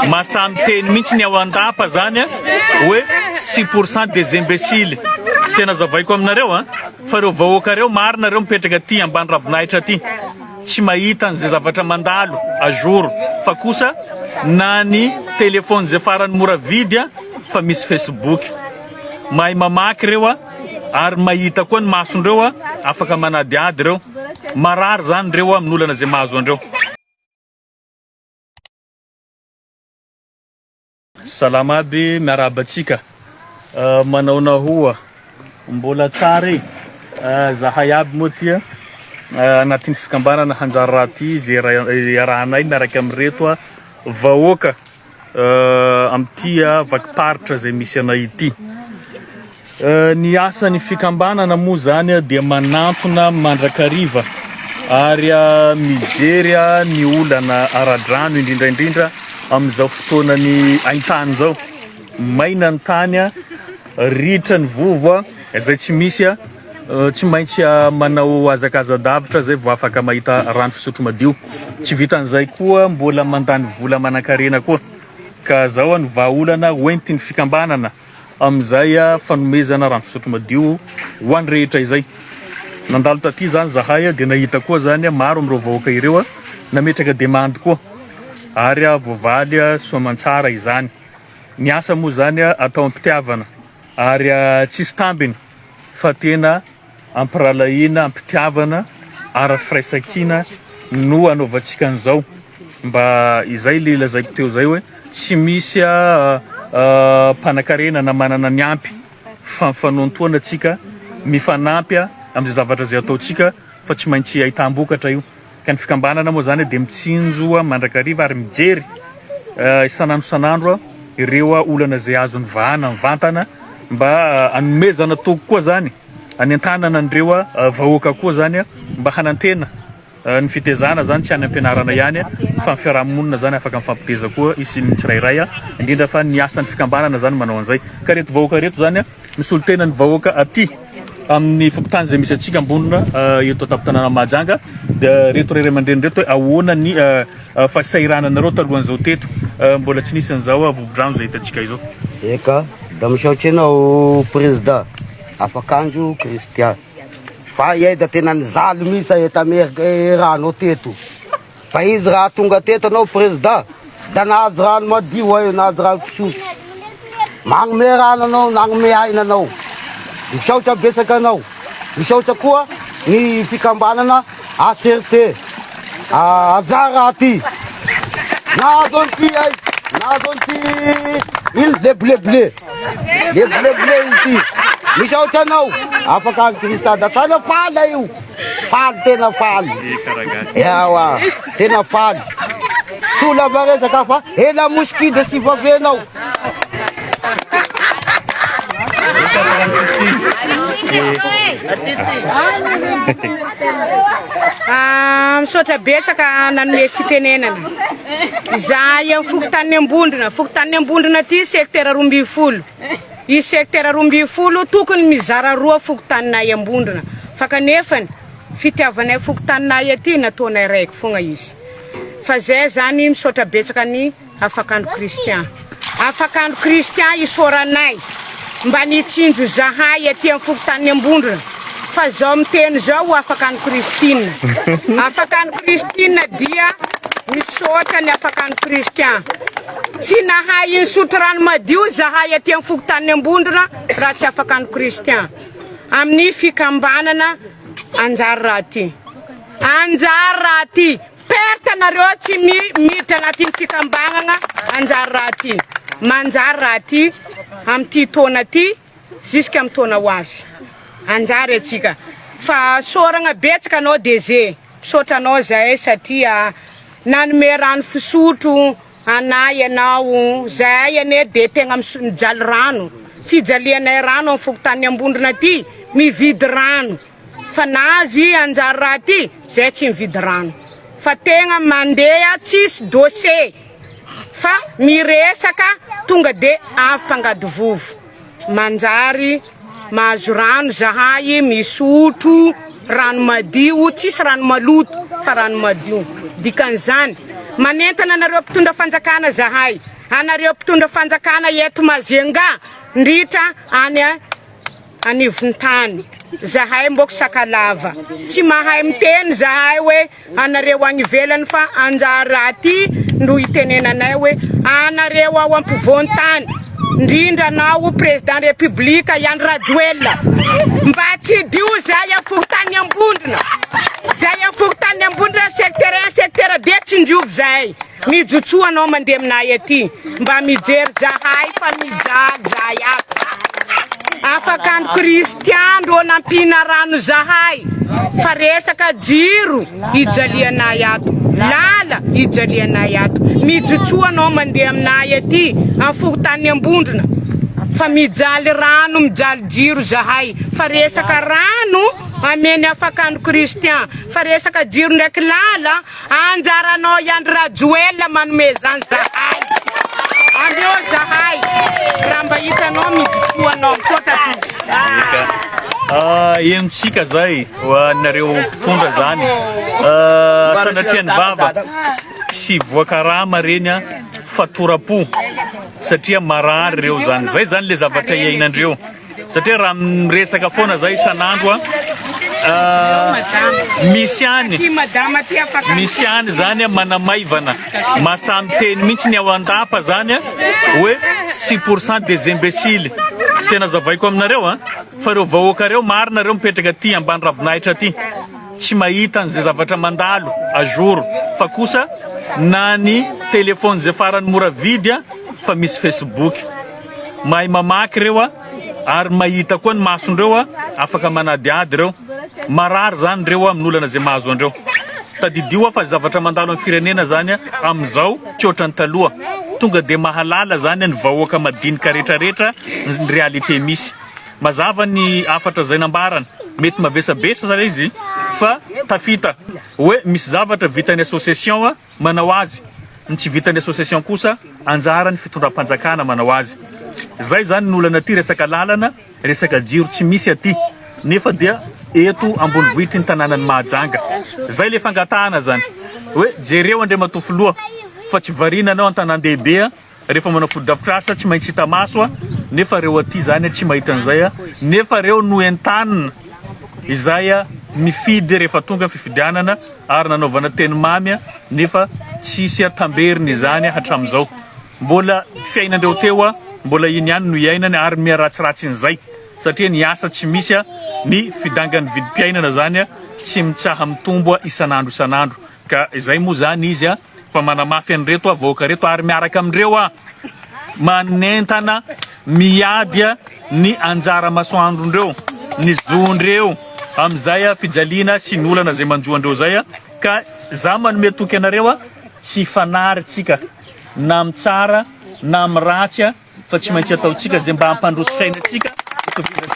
Masamy teny mihitsy ny ao an-dapa zany hoe 6% des imbéciles. Tena zavaiko aminareo fa reo vahoaka reo marina reo mipetraka aty ambany ravinahitra aty. Tsy mahita an'izay zavatra mandalo ajoro fa kosa na ny telefôny zay farany mora vidy fa misy Facebook. Mahay mamaky reo ary mahita koa ny masondreo afaka manadiady reo. Marary zany reo amin'olana zay mahazo andreo. Salama aby miarabatsika. Manao nahoa mbola tsara zahay aby moa tia anatin'ny fikambanana hanjary raha ty zay arahanay miaraka amin'reto vahoaka amty vakiparitra zay misy anay ity. Ny asan'ny fikambanana moa zany dia manantona mandrakariva ary mijery ny olana ara-drano indrindra amin'izao fotoana ny haintany zao. Maina ny tany ritra ny vovo izay tsy misy tsy maintsy manao azakazadavitra zay vao afaka mahita rano fisotro madio. Tsy vitan'izay koa mbola mandany vola manan-karena koa. Ka zao ny vahaolana hoentin'ny fikambanana amizay fanomezana rano fisotro madio ho an'ny rehetra izay. Nandalo taty zany zahay dia nahita koa zany maro amin'ireo vahoaka ireo nametraka demande koa ary voavaly soamantsara izany. Ny asa moa zany atao ampitiavana ary tsisy tambiny fa tena ampiralahina ampitiavana ary firaisakina no anaovantsika an'izao mba izay le lazaiko teo zay hoe tsy misy mpanan-karena na manana ny ampy fa mifanontoana antsika mifanampy amin'izay zavatra zay ataontsika fa tsy maintsy ahitam-bokatra io. Ka ny fikambanana moa zany dia mitsinjo mandrakariva ary mijery isanandro ireo olana zay azony vahana mivantana mba anomezana togo koa zany anentanana andreo vahoaka koa zany mba hanantena ny fitezana zany tsy any ampianarana ihany fa ny fiarahamonina zany afaka mifampiteza koa isin'ny tsirairay indrindra fa ny asan'ny fikambanana zany manao an'izay. Ka reto vahoaka reto zany misy olo tena ny vahoaka aty amin'ny fokontany zay misy atsika ambonina eto an-tampon-tanàna Mahajanga dia reto ray aman-dreny reto hoe ahoana ny fasairananareo talohan'izao teto mbola tsy nisy an'izao vovo-drano zay hitantsika izao. Eka da misaotry anao président afakandro Kristian fa iay da tena nizaly mihitsy ay tamerika rano teto fa izy raha tonga teto anao président da nahazo rano madio ayo nahazo rano fisotro magnome rano anao nagnome aina anao. Misaotra besaka anao. Misaotra koa ny fikambanana ACRT azara aty nahazo an'ity ay nahazo an'ity il le bleu ity. Misaotra anao afaka ny Krista da tena faly io faly tena faly yawa tena faly sola baresaka fa ela moski de si vavenao. Misaotra betsaka nanome fitenenana zahay amin'ny fokotany ambondrina ty secteur 12. I secteur 12 tokony mizara roa fokotaninay ambondrina fa kanefany fitiavanay fokotaninay aty nataonay raiky fogna izy. Fa zay zany misaotra betsaka ny afakandro Kristian. Afakandro Kristian isoranay mba nitsinjo zahay aty amin'ny fokotany ambondrina fa zao miteny zao afakandro Kristina. Afakandro Kristina dia misaotra ny afakandro Kristian. Tsy nahay nisotro rano madio zahay aty amin'ny fokotany ambondrina raha tsy afakandro Kristian. Amin'ny fikambanana anjary raha ty perta nareo tsy miditra anatin'ny fikambanana anjary raha ty manjary raha ty amty taona ty jusqu'à amin'ny taona ho azy anjary atsika fa soragna betsaka anao DG misaotra anao zahay satria nanome rano fisotro anay anao zahay ane de tegna mijaly rano fijalianay rano amin'ny fokotany ambondrina ty mividy rano fa navy anjary raha ty zay tsy mividy rano fa tegna mandeha tsisy dossier fa miresaka tonga de avy mpangady vovo manjary mahazo rano zahay misotro rano madio tsisy rano maloto fa rano madio dikan'izany manentana anareo mpitondra fanjakana zahay anareo mpitondra fanjakana eto Mazenga ndritra any anivontany zahay mboko sakalava tsy mahay miteny zahay hoe anareo any ivelany fa anjara aty no itenenanay hoe anareo ao ampovoan-tany ndrindra nao président république Andry Rajoelina mba tsy dio zay afokotany ambondrona zay afokotany ambondrona secteur de tsy ndiovy zay mijotsoa anao mandeha aminay aty mba mijery zahay fa mijaly zahay ato afaka andro kristiandro nampina rano zahay fa resaka jiro ijalianay ato lala ijalianay ato mijotsoa anao mandeha aminay aty afokotany ambondrona fa mijaly rano mijaly jiro zahay fa resaka rano ameny afaka andro kristian fa resaka jiro ndraiky lala anjaranao Andry Rajoelina manome zany zahay andreo zahay raha mba hitanao mijotsoa anao misota Entsika zay nareo mpitondra zany sanatriany vava tsy voakarama reny fatorapo satria marary reo zany zay zany le zavatra iainandreo satria raha miresaka foana zay isanandro misy any zany manamaivana masamy teny mihitsy ny ao andapa zany hoe 6% des imbéciles tena zavaiko aminareo fa reo vahoaka reo marina reo mipetraka aty ambany ravinahitra aty tsy mahita an'izay zavatra mandalo ajour fa kosa na ny telefony zay farany mora vidy fa misy Facebook mahay mamaky reo ary mahita koa ny masondreo afaka manadiady reo marary zany reo amin'olana zay mahazo andreo tadidio fa zavatra mandalo amin'ny firenena zany amizao tsy ohatrany taloha tonga de mahalala zany ny vahoaka madinika rehetrarehetra ny réalité misy mazava ny afatra zay nambarana mety mavesabesa zany izy fa tafita hoe misy zavatra vitany association manao azy ny tsy vitany association kosa anjarany fitondram-panjakana manao azy zay zany ny olana aty resaka lalana resaka jiro tsy misy aty nefa dia eto ambonivohitry ny tanànany Mahajanga zay le fangatahana zany hoe jereo andriamatofoloha fa tsy variana anao an-tanàn-dehibe rehefa manao fododrafitrasa tsy maintsy hita maso nefa reo aty zany tsy mahita an'izay nefa reo no entanina izay mifidy rehefa tonga fifidianana ary nanaovana teny mamy nefa tsisy tamberiny izany hatramizao mbola fiainandreo teo mbola iny ihany no iainany ary miaratsiratsyn'izay satria ny asa tsy misy ny fidangany vidim-piainana zany tsy mitsaha mitombo isanandro ka izay moa zany izy fa manamafy an'ireto vahoaka reto ary miaraka amindreo manentana miady ny anjara masoandrondreo ny zondreo amizay fijaliana sy ny olana zay manjoandreo zay ka za manome toky anareo tsy fanaritsika na mitsara na miratsy fa tsy maintsy ataotsika zay mba hampandroso fiainatsika itovizantsika